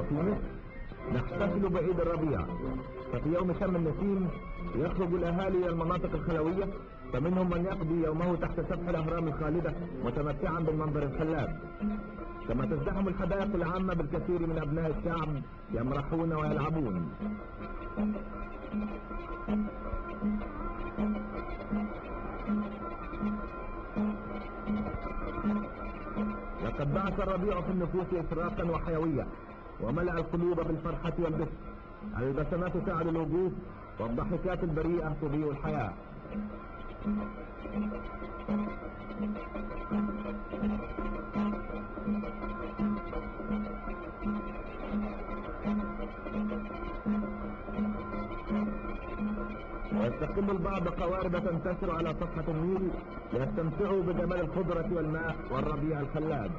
وفي مصر نحتفل بعيد الربيع، ففي يوم شم النسيم يخرج الأهالي إلى المناطق الخلوية، فمنهم من يقضي يومه تحت سفح الأهرام الخالدة متمتعا بالمنظر الخلاب، كما تزدحم الحدائق العامة بالكثير من أبناء الشعب يمرحون ويلعبون. لقد بعث الربيع في النفوس إشراقا وحيوية، وملأ القلوب بالفرحة والبشر. البسمات تعلو الوجوه، والضحكات البريئة تضيء الحياة. ويستقل البعض قوارب تنتشر على صفحة النيل ليستمتعوا بجمال الخضرة والماء والربيع الخلاب.